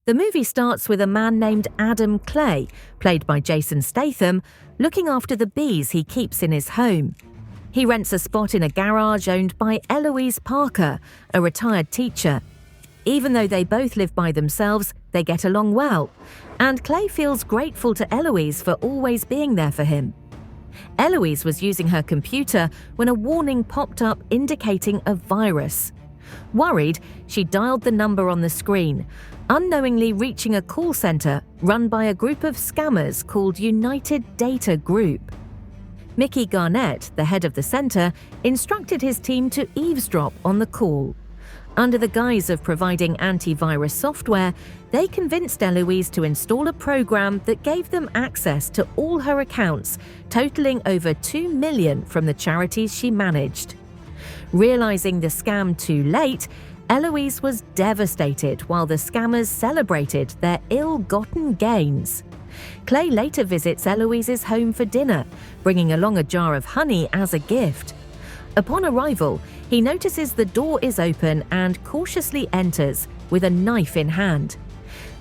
The movie starts with a man named Adam Clay, played by Jason Statham, looking after the bees he keeps in his home. He rents a spot in a garage owned by Eloise Parker, a retired teacher. Even though they both live by themselves, they get along well, and Clay feels grateful to Eloise for always being there for him. Eloise was using her computer when a warning popped up indicating a virus. Worried, she dialed the number on the screen, unknowingly reaching a call center run by a group of scammers called United Data Group. Mickey Garnett, the head of the center, instructed his team to eavesdrop on the call. Under the guise of providing antivirus software, they convinced Eloise to install a program that gave them access to all her accounts, totaling over $2 million from the charities she managed. Realizing the scam too late, Eloise was devastated while the scammers celebrated their ill-gotten gains. Clay later visits Eloise's home for dinner, bringing along a jar of honey as a gift. Upon arrival, he notices the door is open and cautiously enters with a knife in hand.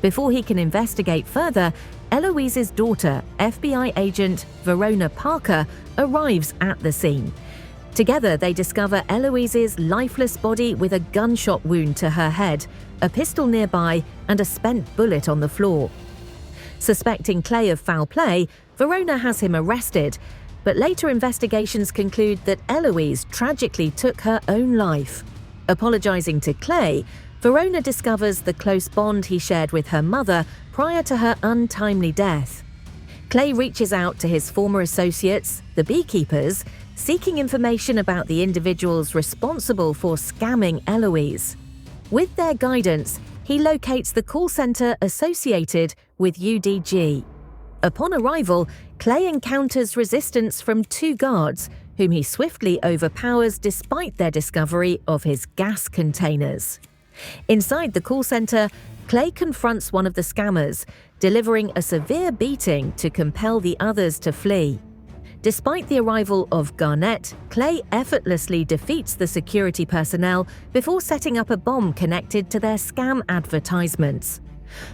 Before he can investigate further, Eloise's daughter, FBI agent Verona Parker, arrives at the scene. Together, they discover Eloise's lifeless body with a gunshot wound to her head, a pistol nearby, and a spent bullet on the floor. Suspecting Clay of foul play, Verona has him arrested, but later investigations conclude that Eloise tragically took her own life. Apologizing to Clay, Verona discovers the close bond he shared with her mother prior to her untimely death. Clay reaches out to his former associates, the Beekeepers, seeking information about the individuals responsible for scamming Eloise. With their guidance, he locates the call center associated with UDG. Upon arrival, Clay encounters resistance from two guards, whom he swiftly overpowers despite their discovery of his gas containers. Inside the call center, Clay confronts one of the scammers, delivering a severe beating to compel the others to flee. Despite the arrival of Garnett, Clay effortlessly defeats the security personnel before setting up a bomb connected to their scam advertisements.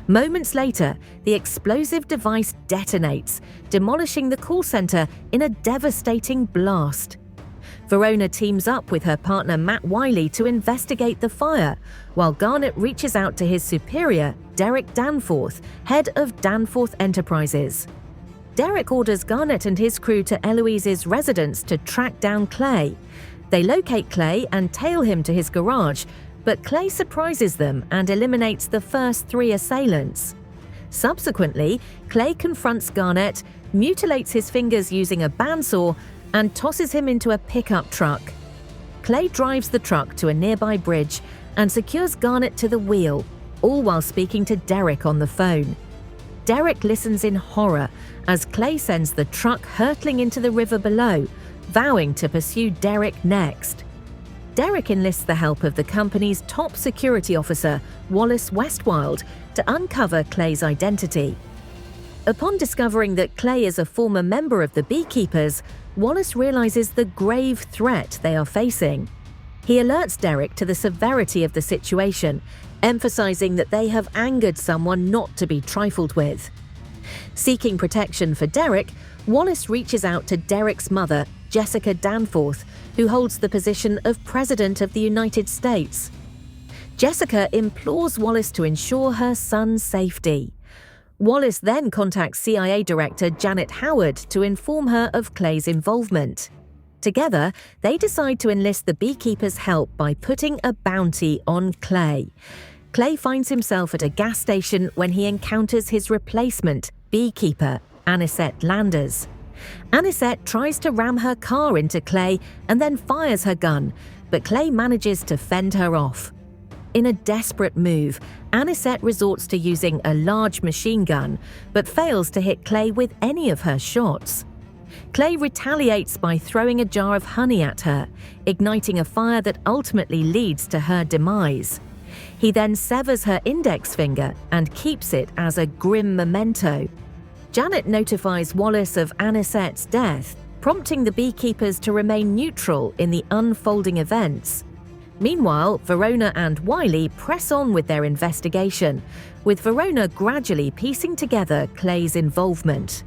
Moments later, the explosive device detonates, demolishing the call center in a devastating blast. Verona teams up with her partner Matt Wiley to investigate the fire, while Garnett reaches out to his superior, Derek Danforth, head of Danforth Enterprises. Derek orders Garnett and his crew to Eloise's residence to track down Clay. They locate Clay and tail him to his garage, but Clay surprises them and eliminates the first three assailants. Subsequently, Clay confronts Garnett, mutilates his fingers using a bandsaw, and tosses him into a pickup truck. Clay drives the truck to a nearby bridge and secures Garnett to the wheel, all while speaking to Derek on the phone. Derek listens in horror as Clay sends the truck hurtling into the river below, vowing to pursue Derek next. Derek enlists the help of the company's top security officer, Wallace Westwild, to uncover Clay's identity. Upon discovering that Clay is a former member of the Beekeepers, Wallace realizes the grave threat they are facing. He alerts Derek to the severity of the situation, emphasizing that they have angered someone not to be trifled with. Seeking protection for Derek, Wallace reaches out to Derek's mother, Jessica Danforth, who holds the position of President of the United States. Jessica implores Wallace to ensure her son's safety. Wallace then contacts CIA Director Janet Howard to inform her of Clay's involvement. Together, they decide to enlist the Beekeepers' help by putting a bounty on Clay. Clay finds himself at a gas station when he encounters his replacement, Beekeeper, Anisette Landers. Anisette tries to ram her car into Clay and then fires her gun, but Clay manages to fend her off. In a desperate move, Anisette resorts to using a large machine gun, but fails to hit Clay with any of her shots. Clay retaliates by throwing a jar of honey at her, igniting a fire that ultimately leads to her demise. He then severs her index finger and keeps it as a grim memento. Janet notifies Wallace of Anisette's death, prompting the Beekeepers to remain neutral in the unfolding events. Meanwhile, Verona and Wiley press on with their investigation, with Verona gradually piecing together Clay's involvement.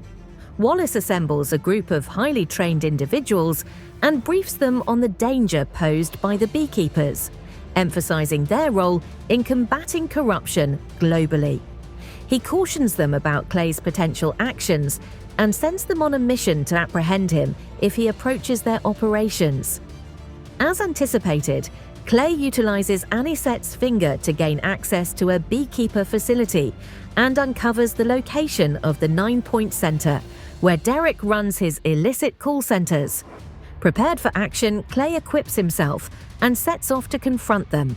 Wallace assembles a group of highly trained individuals and briefs them on the danger posed by the beekeepers, emphasizing their role in combating corruption globally. He cautions them about Clay's potential actions and sends them on a mission to apprehend him if he approaches their operations. As anticipated, Clay utilizes Anisette's finger to gain access to a beekeeper facility and uncovers the location of the 9-Point Center, where Derek runs his illicit call centers. Prepared for action, Clay equips himself and sets off to confront them.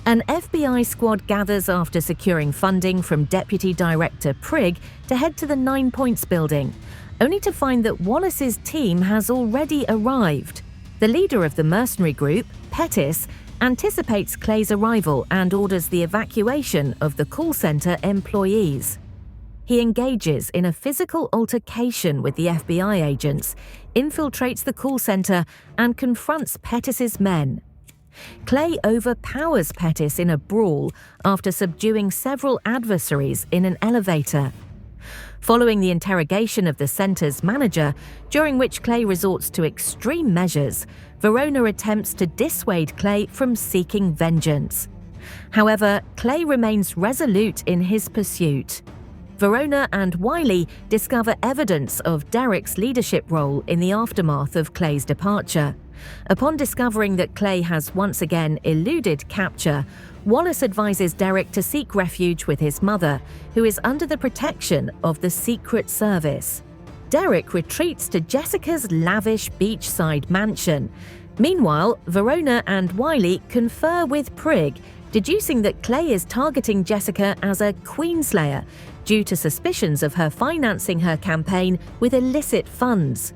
An FBI squad gathers after securing funding from Deputy Director Prigg to head to the 9 Points building, only to find that Wallace's team has already arrived. The leader of the mercenary group, Pettis, anticipates Clay's arrival and orders the evacuation of the call center employees. He engages in a physical altercation with the FBI agents, infiltrates the call center, and confronts Pettis's men. Clay overpowers Pettis in a brawl after subduing several adversaries in an elevator. Following the interrogation of the center's manager, during which Clay resorts to extreme measures, Verona attempts to dissuade Clay from seeking vengeance. However, Clay remains resolute in his pursuit. Verona and Wiley discover evidence of Derek's leadership role in the aftermath of Clay's departure. Upon discovering that Clay has once again eluded capture, Wallace advises Derek to seek refuge with his mother, who is under the protection of the Secret Service. Derek retreats to Jessica's lavish beachside mansion. Meanwhile, Verona and Wiley confer with Prigg, deducing that Clay is targeting Jessica as a queenslayer due to suspicions of her financing her campaign with illicit funds.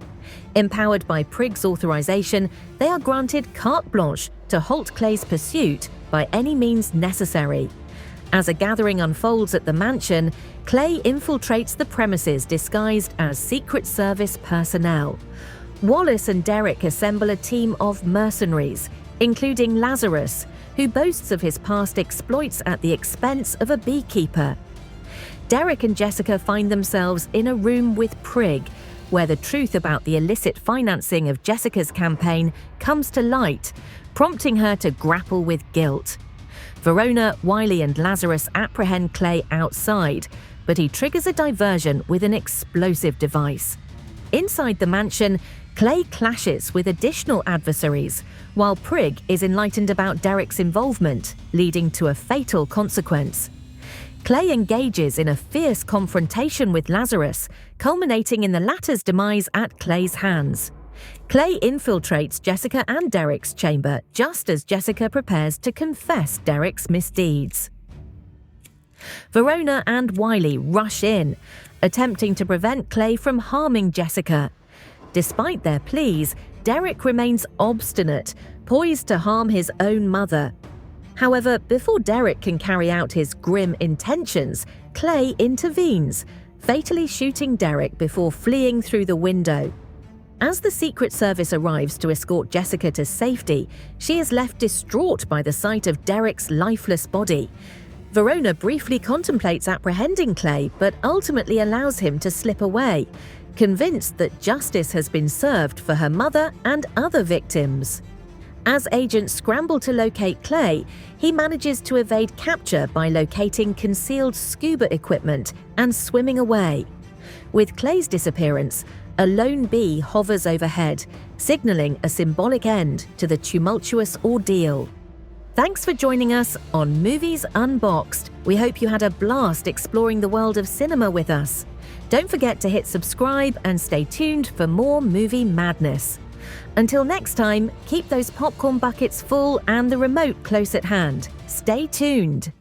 Empowered by Prigg's authorization, they are granted carte blanche to halt Clay's pursuit by any means necessary. As a gathering unfolds at the mansion, Clay infiltrates the premises disguised as Secret Service personnel. Wallace and Derek assemble a team of mercenaries, including Lazarus, who boasts of his past exploits at the expense of a beekeeper. Derek and Jessica find themselves in a room with Prigg, where the truth about the illicit financing of Jessica's campaign comes to light, prompting her to grapple with guilt. Verona, Wiley, and Lazarus apprehend Clay outside, but he triggers a diversion with an explosive device. Inside the mansion, Clay clashes with additional adversaries, while Prigg is enlightened about Derek's involvement, leading to a fatal consequence. Clay engages in a fierce confrontation with Lazarus, culminating in the latter's demise at Clay's hands. Clay infiltrates Jessica and Derek's chamber just as Jessica prepares to confess Derek's misdeeds. Verona and Wiley rush in, attempting to prevent Clay from harming Jessica. Despite their pleas, Derek remains obstinate, poised to harm his own mother. However, before Derek can carry out his grim intentions, Clay intervenes, fatally shooting Derek before fleeing through the window. As the Secret Service arrives to escort Jessica to safety, she is left distraught by the sight of Derek's lifeless body. Verona briefly contemplates apprehending Clay, but ultimately allows him to slip away, convinced that justice has been served for her mother and other victims. As agents scramble to locate Clay, he manages to evade capture by locating concealed scuba equipment and swimming away. With Clay's disappearance, a lone bee hovers overhead, signaling a symbolic end to the tumultuous ordeal. Thanks for joining us on Movies Unboxed. We hope you had a blast exploring the world of cinema with us. Don't forget to hit subscribe and stay tuned for more movie madness. Until next time, keep those popcorn buckets full and the remote close at hand. Stay tuned.